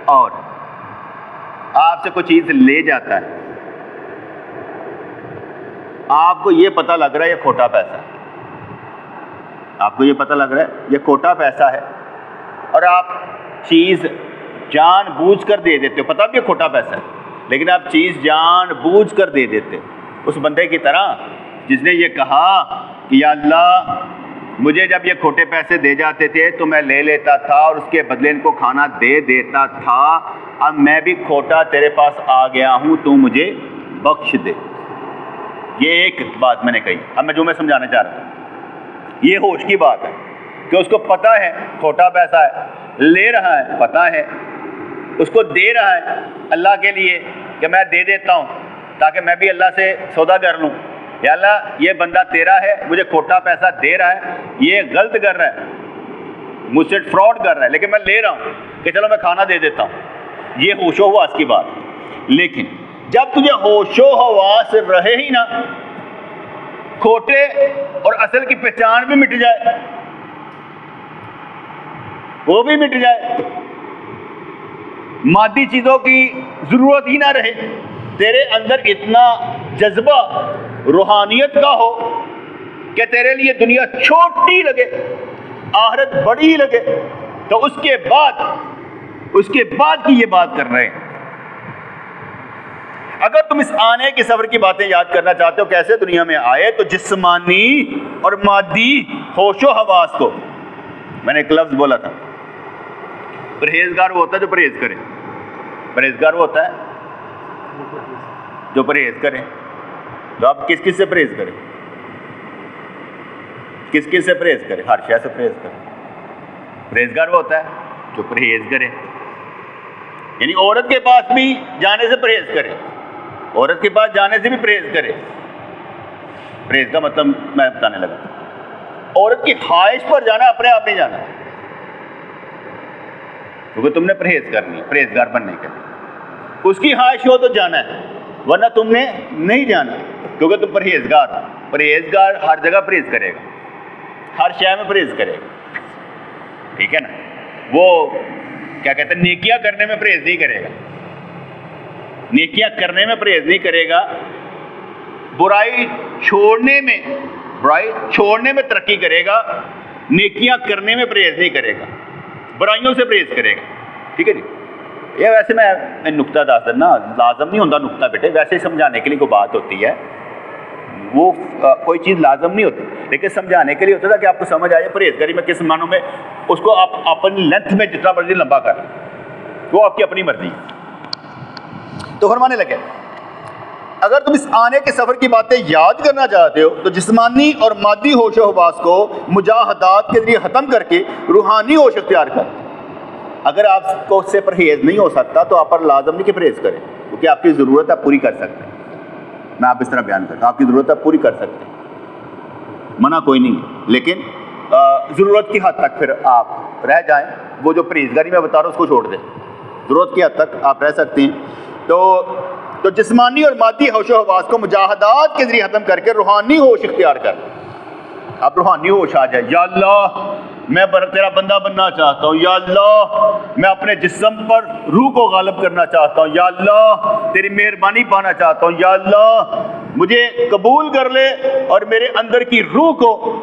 [SPEAKER 1] اور آپ سے کوئی چیز لے جاتا ہے، آپ کو یہ پتہ لگ رہا ہے یہ کھوٹا پیسہ ہے، آپ کو یہ پتہ لگ رہا ہے یہ کھوٹا پیسہ ہے اور آپ چیز جان بوجھ کر دے دیتے ہو، پتہ بھی یہ کھوٹا پیسہ ہے لیکن آپ چیز جان بوجھ کر دے دیتے اس بندے کی طرح جس نے یہ کہا کہ یا اللہ مجھے جب یہ کھوٹے پیسے دے جاتے تھے تو میں لے لیتا تھا اور اس کے بدلے ان کو کھانا دے دیتا تھا، اب میں بھی کھوٹا تیرے پاس آ گیا ہوں، تو مجھے بخش دے۔ یہ ایک بات میں نے کہی۔ اب میں جو میں سمجھانا چاہ رہا ہوں یہ ہوش کی بات ہے کہ اس کو پتہ ہے کھوٹا پیسہ ہے، لے رہا ہے، پتہ ہے اس کو دے رہا ہے اللہ کے لیے کہ میں دے دیتا ہوں تاکہ میں بھی اللہ سے سودا کر لوں، یا اللہ یہ بندہ تیرا ہے مجھے کھوٹا پیسہ دے رہا ہے، یہ غلط کر رہا ہے، مجھ سے فراڈ کر رہا ہے، لیکن میں لے رہا ہوں کہ چلو میں کھانا دے دیتا ہوں۔ یہ ہوش و حواس کی بات ہے۔ لیکن جب تجھے ہوش و حواس رہے ہی نہ، کھوٹے اور اصل کی پہچان بھی مٹ جائے، وہ بھی مٹ جائے، مادی چیزوں کی ضرورت ہی نہ رہے، تیرے اندر اتنا جذبہ روحانیت کا ہو کہ تیرے لیے دنیا چھوٹی لگے آخرت بڑی لگے، تو اس کے بعد کی یہ بات کر رہے ہیں۔ اگر تم اس آنے کے سفر کی باتیں یاد کرنا چاہتے ہو کیسے دنیا میں آئے، تو جسمانی اور مادی ہوش و حواس کو، میں نے ایک لفظ بولا تھا، پرہیزگار وہ ہوتا ہے جو پرہیز کرے، پرہیزگار وہ ہوتا ہے جو پرہیز کرے۔ تو آپ کس کس سے پرہیز کریں؟ کس کس سے پرہیز کرے؟ ہر شے سے پرہیز کرے۔ پرہیزگار وہ ہوتا ہے جو پرہیز کرے، یعنی عورت کے پاس بھی جانے سے پرہیز کرے، عورت کے پاس جانے سے بھی پرہیز کرے۔ پرہیز کا مطلب میں بتانے لگا، عورت کی خواہش پر جانا، اپنے آپ نہیں جانا، کیونکہ تم نے پرہیز کرنی ہے، پرہیزگار بننے کے لیے اس کی خواہش ہو تو جانا ہے، ورنہ تم نے نہیں جانا، کیونکہ تم پرہیزگار ہو۔ پرہیزگار ہر جگہ پرہیز کرے گا، ہر شے میں پرہیز کرے گا، ٹھیک ہے نا؟ وہ کیا کہتے ہیں، نیکیاں کرنے میں پرہیز نہیں کرے گا، نیکیاں کرنے میں پرہیز نہیں کرے گا، برائی چھوڑنے میں ترقی کرے گا، نیکیاں کرنے میں پرہیز نہیں کرے گا، برائیوں سے پرہیز کرے گا، ٹھیک ہے جی؟ یہ ویسے میں نقطہ دس دینا، لازم نہیں ہوتا نقطہ بیٹے، ویسے ہی سمجھانے کے لیے کوئی بات ہوتی ہے، وہ کوئی چیز لازم نہیں ہوتی، لیکن سمجھانے کے لیے ہوتا تھا کہ آپ کو سمجھ آئے پرہیزگاری میں کس معنوں میں، اس کو آپ اپنی لینتھ میں جتنا مرضی لمبا کر، وہ آپ کی اپنی مرضی ہے۔ تو فرمانے لگے اگر تم اس آنے کے سفر کی باتیں یاد کرنا چاہتے ہو تو جسمانی اور مادی ہوش و حواس کو مجاہدات کے ذریعے ختم کر کے روحانی ہوش اختیار کر۔ اگر آپ کو اس سے پرہیز نہیں ہو سکتا تو آپ پر لازم نہیں کہ پرہیز کریں، کیونکہ آپ کی ضرورت آپ پوری کر سکتے ہیں۔ میں آپ اس طرح بیان کرتا ہوں، آپ کی ضرورت آپ پوری کر سکتے ہیں، منع کوئی نہیں ہے، لیکن ضرورت کی حد تک پھر آپ رہ جائیں، وہ جو پرہیزگاری میں بتا رہا ہوں اس کو چھوڑ دیں، ضرورت کی حد تک آپ رہ سکتے ہیں۔ تو جسمانی اور مادی ہوش و حواس کو مجاہدات کے ذریعے ختم کر کے روحانی ہوش اختیار کر، آپ روحانی ہوش آ جائے، یا اللہ میں تیرا بندہ بننا چاہتا ہوں، یا اللہ میں اپنے جسم پر روح کو غالب کرنا چاہتا ہوں، یا اللہ تیری مہربانی پانا چاہتا ہوں، یا اللہ مجھے قبول کر لے اور میرے اندر کی روح کو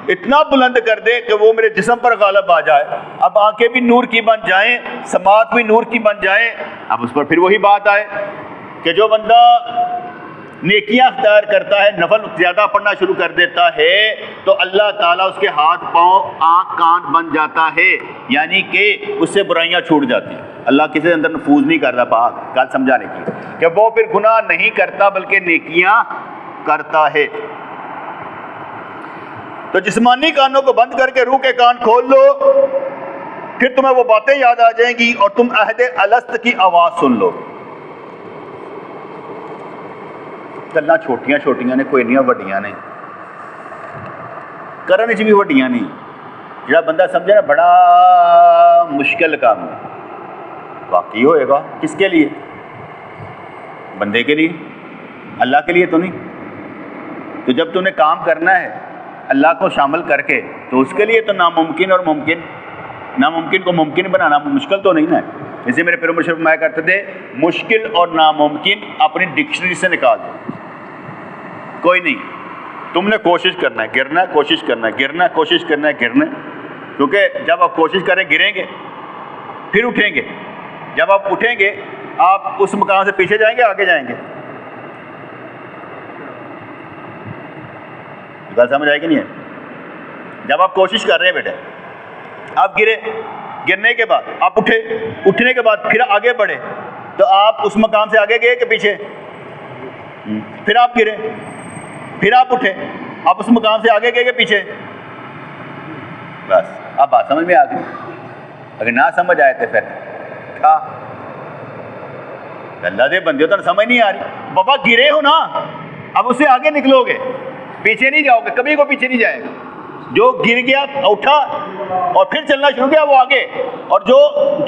[SPEAKER 1] اتنا بلند کر دے کہ وہ میرے جسم پر غالب آ جائے، اب آنکھیں بھی نور کی بن جائیں، سماعت بھی نور کی بن جائے۔ اب اس پر پھر وہی بات آئے کہ جو بندہ نیکیاں اختیار کرتا ہے، نفل زیادہ پڑھنا شروع کر دیتا ہے، تو اللہ تعالیٰ اس کے ہاتھ پاؤں آنکھ کان بن جاتا ہے، یعنی کہ اس سے برائیاں چھوٹ جاتی ہیں۔ اللہ کسی اندر نفوذ نہیں کرتا، پاک گل سمجھانے کی کہ وہ پھر گناہ نہیں کرتا بلکہ نیکیاں کرتا ہے۔ تو جسمانی کانوں کو بند کر کے روح کے کان کھول لو، پھر تمہیں وہ باتیں یاد آ جائیں گی اور تم عہد الست کی آواز سن لو۔ گلاں چھوٹیاں چھوٹیاں نے، کوئی نہیں وڈیاں نے، کرنے چ بھی وڈیاں نہیں۔ جڑا بندہ سمجھے نا بڑا مشکل کام ہے، واقعی ہوئے گا کس کے لیے؟ بندے کے لیے، اللہ کے لیے تو نہیں۔ تو جب تم نے کام کرنا ہے اللہ کو شامل کر کے، تو اس کے لیے تو ناممکن اور ممکن، ناممکن کو ممکن بنانا مشکل تو نہیں نا ہے۔ اسے میرے پیرو مشرف میں کرتے تھے، مشکل اور ناممکن اپنی ڈکشنری سے نکال دو، کوئی نہیں، تم نے کوشش کرنا ہے، گرنا ہے، کوشش کرنا ہے، گرنا ہے، کوشش کرنا ہے، گرنا ہے، کیونکہ جب آپ کوشش کریں گریں گے پھر اٹھیں گے، جب آپ اٹھیں گے آپ اس مقام سے پیچھے جائیں گے آگے جائیں گے؟ بات سمجھ آئے کہ نہیں ہے؟ جب آپ کوشش کر رہے ہیں بیٹے، آپ گرے، گرنے کے بعد آپ اٹھے، اٹھنے کے بعد پھر آگے بڑھے، تو آپ اس مقام سے آگے گئے کہ پیچھے؟ پھر آپ گرے، پھر آپ اٹھے، آپ اس مقام سے آگے گئے کہ پیچھے؟ بس اب بات سمجھ میں آ گئی۔ اگر نہ سمجھ آئے تو پھر کیا اللہ دے بندے تو سمجھ نہیں آ رہی۔ بابا گرے ہو نا، اب اس سے آگے نکلو گے، پیچھے نہیں جاؤ گے، کبھی کو پیچھے نہیں جائے گا۔ جو گر گیا اٹھا اور پھر چلنا شروع کیا وہ آگے، اور جو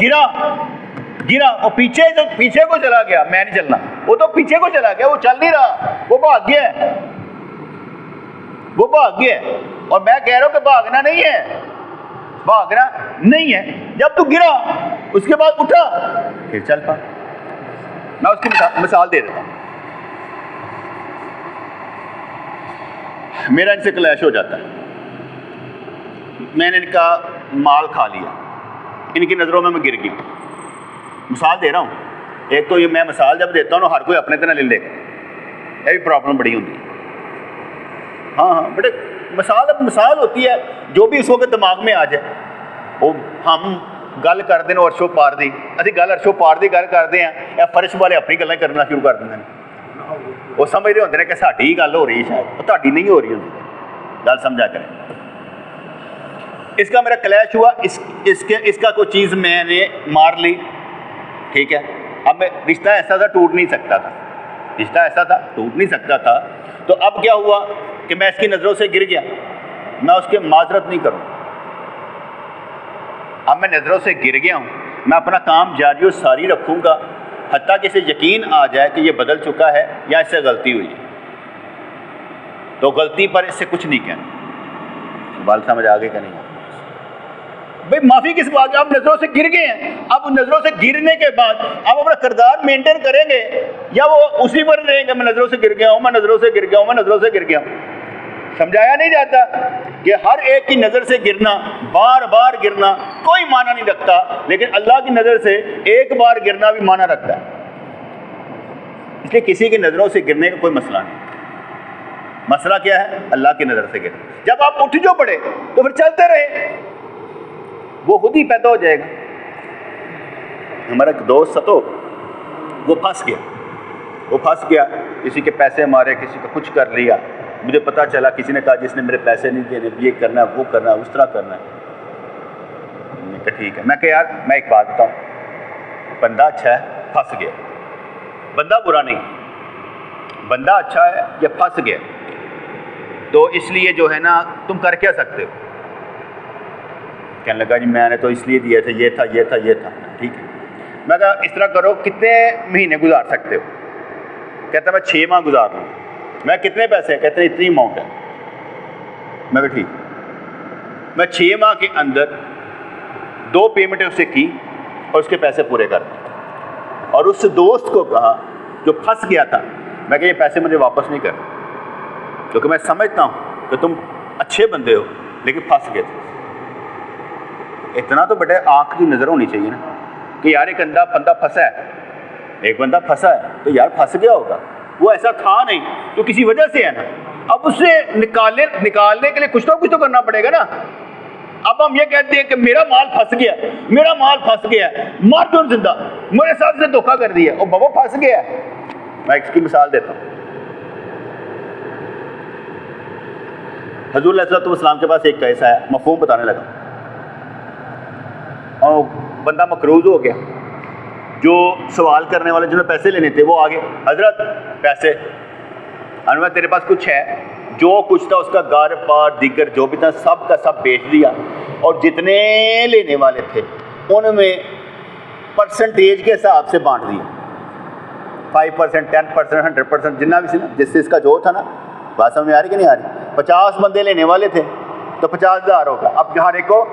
[SPEAKER 1] گرا وہ پیچھے کو چلا گیا، میں نہیں چلنا، وہ تو پیچھے کو چلا گیا، وہ چل نہیں رہا، وہ بھاگ گیا ہے، وہ بھاگ گیا ہے۔ اور میں کہہ رہا ہوں کہ بھاگنا نہیں ہے، بھاگنا نہیں ہے، جب تو گرا اس کے بعد اٹھا پھر چل پا۔ میں اس کی مثال دے دیتا ہوں۔ میرا ان سے کلیش ہو جاتا ہے، میں نے ان کا مال کھا لیا، ان کی نظروں میں گر گیا۔ مثال دے رہا ہوں، ایک تو یہ میں مثال جب دیتا ہوں ہر کوئی اپنے طرح لے لے گا، یہ بھی پرابلم بڑی ہوتی ہے۔ ہاں بیٹے مثال اب مثال ہوتی ہے، جو بھی اس وقت دماغ میں آ جائے۔ وہ ہم گل کرتے ہیں عرشو پار دی، ابھی گل عرشو پار دی گل کرتے ہیں، یا فرش والے اپنی گلیں کرنا شروع کر دیں، وہ سمجھتے ہوتے ہیں کہ ساڈی گل ہو رہی ہے، شاید وہ تہاڈی نہیں ہو رہی ہوتی، گل سمجھا کریں۔ اس کا میرا کلیش ہوا، اس کا کوئی چیز میں نے مار لی، ٹھیک ہے، اب رشتہ ایسا تھا ٹوٹ نہیں سکتا تھا، رشتہ ایسا تھا ٹوٹ نہیں سکتا تھا، تو اب کیا ہوا کہ میں اس کی نظروں سے گر گیا، میں اس کے معذرت نہیں کروں، اب میں نظروں سے گر گیا ہوں، میں اپنا کام جاری و ساری رکھوں گا حتیٰ کہ اسے یقین آ جائے کہ یہ بدل چکا ہے یا اس سے غلطی ہوئی ہے، تو غلطی پر اس سے کچھ نہیں کہنا۔ بات سمجھ آگے کہ نہیں؟ بھائی معافی کس بات؟ آپ نظروں سے گر گئے ہیں، اب نظروں سے گرنے کے بعد آپ اپنا کردار مینٹین کریں گے یا وہ اسی پر رہیں گے؟ میں نظروں سے گر گیا ہوں، میں نظروں سے گر گیا ہوں، میں نظروں سے گر گیا ہوں۔ سمجھایا نہیں جاتا کہ ہر ایک کی نظر سے گرنا، بار بار گرنا کوئی معنی نہیں رکھتا، لیکن اللہ کی نظر سے ایک بار گرنا بھی معنی رکھتا ہے۔ اس لیے کسی کی نظروں سے گرنے کا کوئی مسئلہ نہیں۔ مسئلہ کیا ہے؟ اللہ کی نظر سے گرنا۔ جب آپ اٹھ جو پڑے تو پھر چلتے رہے، وہ خود ہی پیدا ہو جائے گا۔ ہمارا ایک دوست تھا، تو وہ پھنس گیا، کسی کے پیسے مارے، کسی کا کچھ کر لیا، مجھے پتا چلا کسی نے کہا جس نے میرے پیسے نہیں دیے، یہ کرنا ہے، وہ کرنا ہے، اس طرح کرنا ہے۔ میں کہا ٹھیک ہے، میں کہ یار میں ایک بات بتاؤں، بندہ اچھا ہے پھنس گیا، بندہ برا نہیں، بندہ اچھا ہے یا پھنس گیا، تو اس لیے جو ہے نا تم کر کیا سکتے ہو؟ کہنے لگا جی میں نے تو اس لیے دیا تھا، یہ تھا، یہ تھا، یہ تھا، ٹھیک ہے۔ میں کہا اس طرح کرو، کتنے مہینے گزار سکتے ہو؟ کہتا میں 6 ماہ گزار لوں۔ میں کتنے پیسے؟ کہتے ہیں اتنی اماؤنٹ ہے۔ میں کہا ٹھیک، میں 6 ماہ کے اندر 2 پیمنٹیں اس سے کی اور اس کے پیسے پورے کر دیے، اور اس دوست کو کہا جو پھنس گیا تھا، میں کہ یہ پیسے مجھے واپس نہیں کرنے، کیونکہ میں سمجھتا ہوں کہ تم اچھے بندے ہو لیکن پھنس گئے تھے۔ اتنا تو بڑے آنکھ کی نظر ہونی چاہیے نا کہ یار ایک بندہ پھنسا ہے، ایک بندہ پھنسا ہے تو یار پھنس گیا ہوگا، وہ ایسا تھا نہیں تو کسی وجہ سے ہے نا، اب اس سے نکالنے کے لیے کچھ تو کرنا پڑے گا نا۔ اب ہم یہ کہتے ہیں کہ میرا مال پھنس گیا، میرا مال پھنس گیا، مار دو زندہ، میرے ساتھ سے دھوکہ کر دیا، اور بابا پھنس گیا ہے۔ میں اس کی مثال دیتا ہوں۔ حضور علیہ السلام کے پاس ایک کیسا ہے، مفہوم بتانے لگا، اور بندہ مقروض ہو گیا، جو سوال کرنے والے جنہوں نے پیسے لینے تھے وہ آگے، حضرت پیسے، انور تیرے پاس کچھ ہے؟ جو کچھ تھا اس کا گار پار دیگر جو بھی تھا سب کا سب بیچ دیا، اور جتنے لینے والے تھے ان میں پرسنٹیج کے حساب سے بانٹ دیا، 5%، 10%، 100%، جتنا بھی سی نا، جس سے اس کا جو تھا نا۔ بات سمجھ میں آ رہی کہ نہیں آ رہی؟ 50 بندے لینے والے تھے تو 50,000 ہوگا، اب ہر ایک کو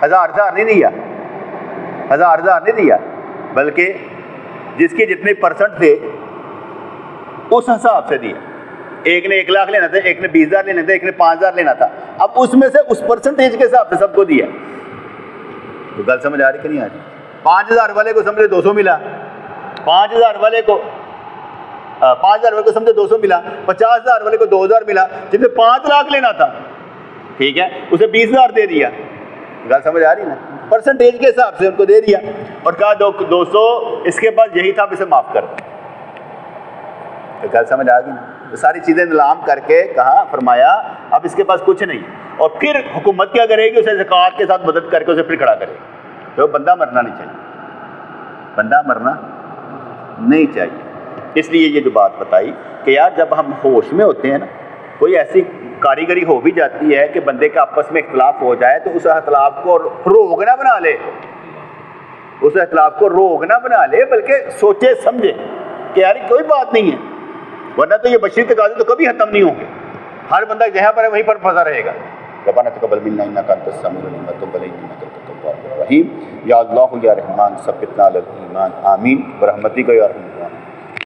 [SPEAKER 1] 1,000 نہیں دیا، 1,000 نہیں دیا، بلکہ جس کے جتنے پرسنٹ تھے اس حساب سے دیا۔ ایک نے 1 لاکھ لینا تھا، ایک نے 20,000 لینا تھا، ایک نے 5,000 لینا تھا، اب اس میں سے اس پرسنٹیج کے حساب سے سب کو دیا. تو گل سمجھ آ رہی کہ نہیں آ رہی؟ 5,000 والے کو سمجھے 200 ملا، 5,000 والے کو 5,000 والے کو سمجھے 200 ملا، 50,000 والے کو 2,000 ملا، جس نے 5 لاکھ لینا تھا ٹھیک ہے اسے 20,000 دے دیا. گل سمجھ آ رہی نا؟ پرسنٹیج کے حساب سے ان کو دے دیا اور کہا 200 اس کے پاس یہی تھا، اب اسے معاف کر. تو گل سمجھ آ گئی نا؟ تو ساری چیزیں نیلام کر کے کہا، فرمایا اب اس کے پاس کچھ نہیں. اور پھر حکومت کیا کرے گی؟ اسے زکوٰۃ کے ساتھ مدد کر کے اسے پھر کھڑا کرے گی. تو بندہ مرنا نہیں چاہیے، بندہ مرنا نہیں چاہیے. اس لیے یہ جو بات بتائی کہ یار جب ہم ہوش میں ہوتے ہیں نا، کوئی ایسی کاریگری ہو بھی جاتی ہے کہ بندے کا آپس میں اختلاف ہو جائے تو اس اختلاف کو روگ نہ بنا لے، اس اختلاف کو روگ نہ بنا لے، بلکہ سوچے سمجھے کہ یار کوئی بات نہیں ہے، ورنہ تو یہ بشیر تقاضے تو کبھی ختم نہیں ہوں گے. ہر بندہ جہاں پر ہے وہیں پر پھنسا رہے گا. ربنا تقبل منا انک انت السمیع العلیم وتب علینا انک انت التواب الرحیم. یا اللہ یا رحمان ثبتنا علی الایمان آمین برحمتک یا ارحم الراحمین.